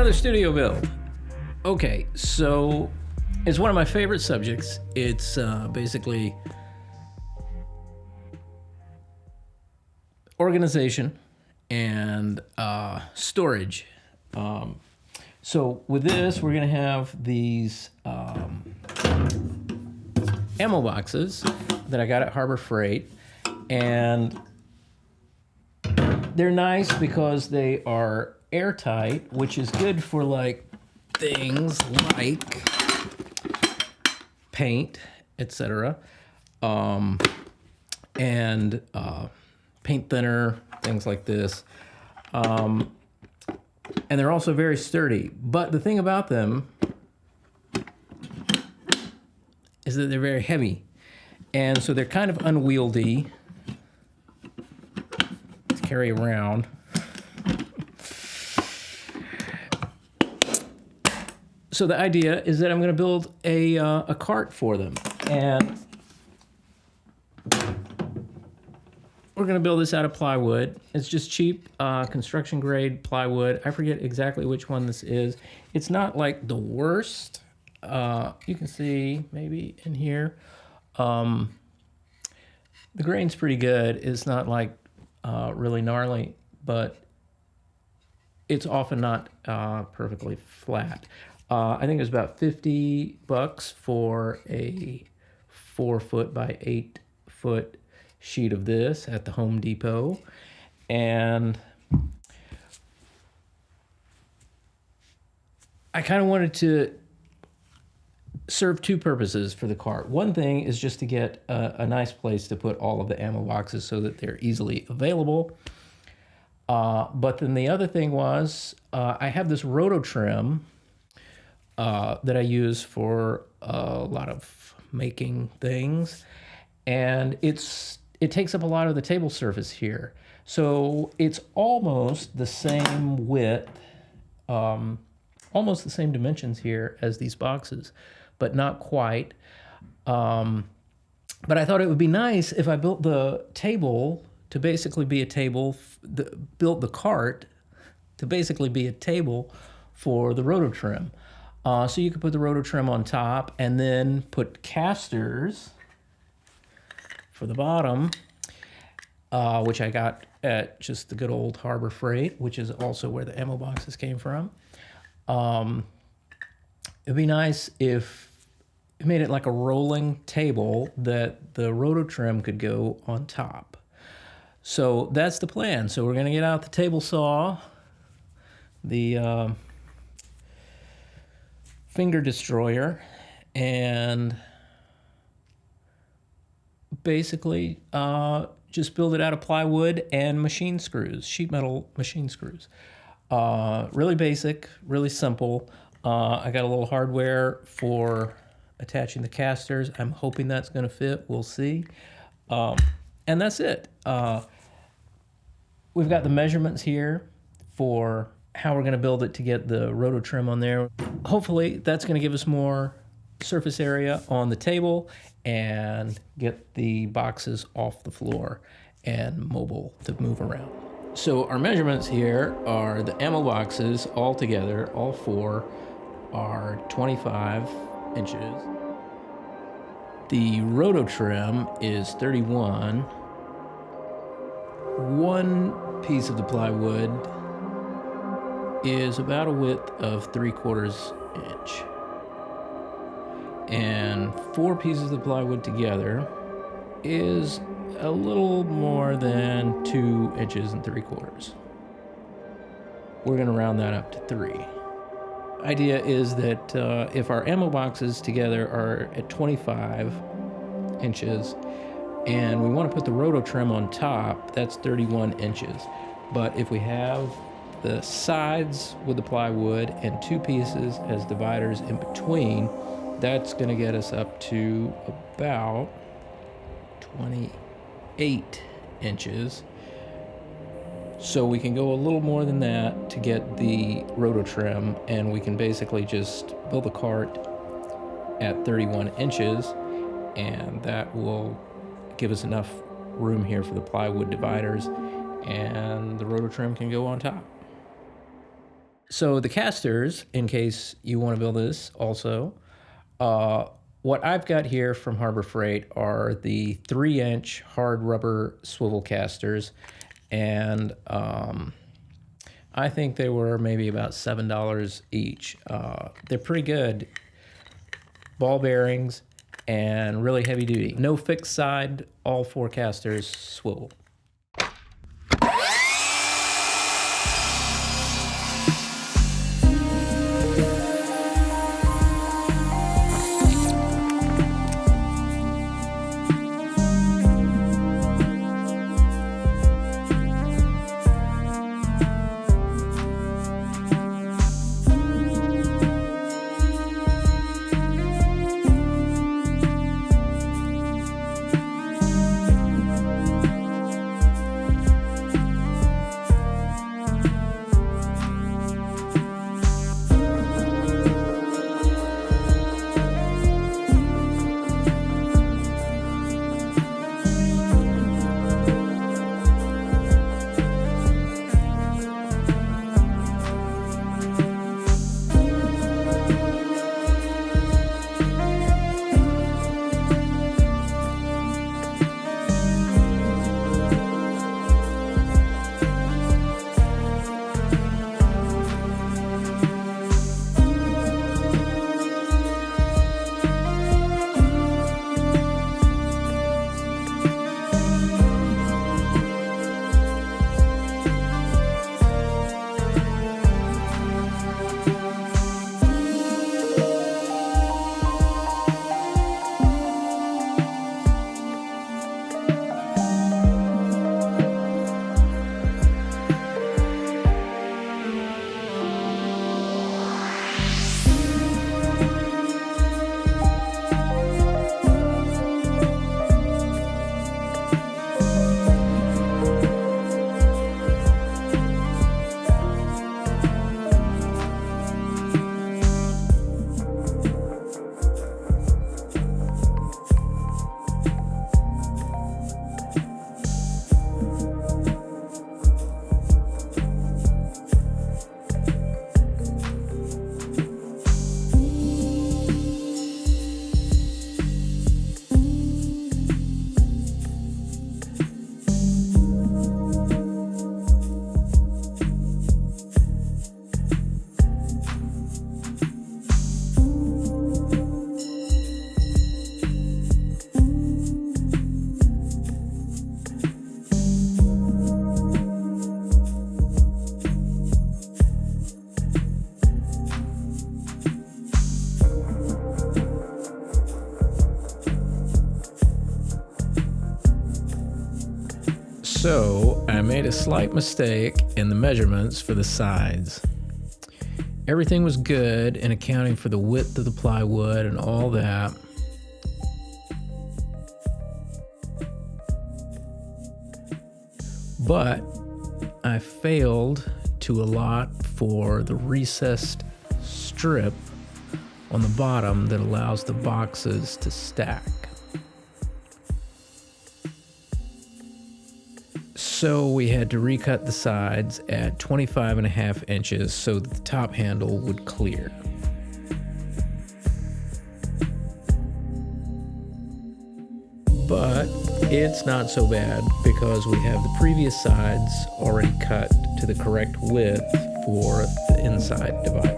another studio build. Okay, so it's one of my favorite subjects. It's basically organization and storage. So with this, we're gonna have these ammo boxes that I got at Harbor Freight, and they're nice because they are airtight, which is good for like things like paint, etc., and paint thinner, things like this. And they're also very sturdy. But the thing about them is that they're very heavy. And so they're kind of unwieldy to carry around. So the idea is that I'm going to build a cart for them. And we're going to build this out of plywood. It's just cheap construction grade plywood. I forget exactly which one this is. It's not like the worst. You can see maybe in here. The grain's pretty good. It's not like really gnarly, but it's often not perfectly flat. I think it was about $50 for a 4-foot by 8-foot sheet of this at the Home Depot. And I kind of wanted to serve two purposes for the cart. One thing is just to get a nice place to put all of the ammo boxes so that they're easily available. But then the other thing was I have this roto trim that I use for a lot of making things, and it takes up a lot of the table surface here. So it's almost the same width, almost the same dimensions here as these boxes, but not quite. But I thought it would be nice if I built the table to basically be a table, built the cart to basically be a table for the roto trim. So you could put the roto trim on top and then put casters for the bottom, which I got at just the good old Harbor Freight, which is also where the ammo boxes came from. It'd be nice if it made it like a rolling table that the roto trim could go on top. So that's the plan. So we're gonna get out the table saw, the finger destroyer, and basically just build it out of plywood and machine screws, sheet metal machine screws. Really basic, really simple. I got a little hardware for attaching the casters. I'm hoping that's going to fit. We'll see. And that's it. We've got the measurements here for how we're going to build it to get the roto trim on there. Hopefully that's going to give us more surface area on the table and get the boxes off the floor and mobile to move around. So our measurements here are the ammo boxes all together, all four, are 25 inches. The roto trim is 31. One piece of the plywood is about a width of 3/4 inch. And 4 pieces of plywood together is a little more than 2 inches and 3/4. We're gonna round that up to 3. Idea is that if our ammo boxes together are at 25 inches and we want to put the roto trim on top, that's 31 inches. But if we have the sides with the plywood and 2 pieces as dividers in between, that's going to get us up to about 28 inches. So we can go a little more than that to get the roto trim, and we can basically just build the cart at 31 inches, and that will give us enough room here for the plywood dividers, and the roto trim can go on top. So the casters, in case you want to build this also, what I've got here from Harbor Freight are the 3-inch hard rubber swivel casters, and I think they were maybe about $7 each. They're pretty good. Ball bearings and really heavy duty. No fixed side, all 4 casters swivel. So I made a slight mistake in the measurements for the sides. Everything was good in accounting for the width of the plywood and all that. But I failed to allot for the recessed strip on the bottom that allows the boxes to stack. So we had to recut the sides at 25.5 inches so that the top handle would clear. But it's not so bad because we have the previous sides already cut to the correct width for the inside dividers.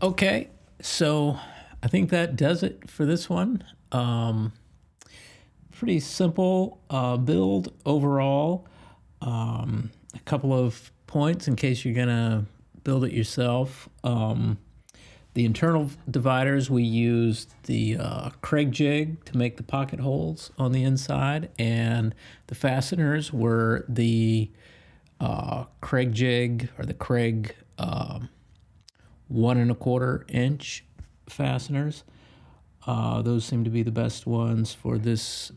Okay, so I think that does it for this one. Pretty simple build overall. A couple of points in case you're gonna build it yourself. The internal dividers, we used the KREG jig to make the pocket holes on the inside, and the fasteners were the KREG jig, or the KREG 1 1/4 inch fasteners. Those seem to be the best ones for this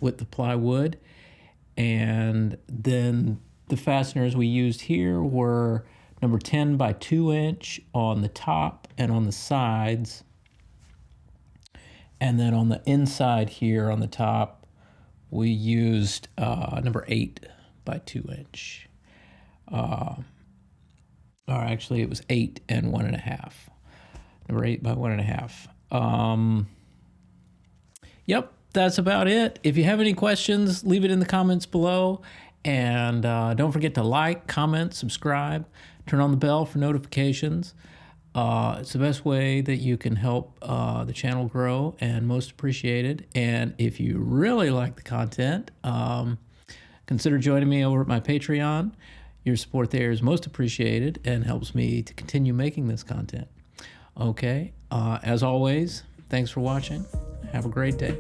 with the plywood. And then the fasteners we used here were number 10 by 2 inch on the top and on the sides. And then on the inside here on the top, we used number 8 by 2 inch. Or actually it was 8 and 1 1/2. Number 8 by 1 1/2. Yep, that's about it. If you have any questions, leave it in the comments below. And don't forget to like, comment, subscribe, turn on the bell for notifications. It's the best way that you can help the channel grow, and most appreciated. And if you really like the content, consider joining me over at my Patreon. Your support there is most appreciated and helps me to continue making this content. Okay, as always, thanks for watching. Have a great day.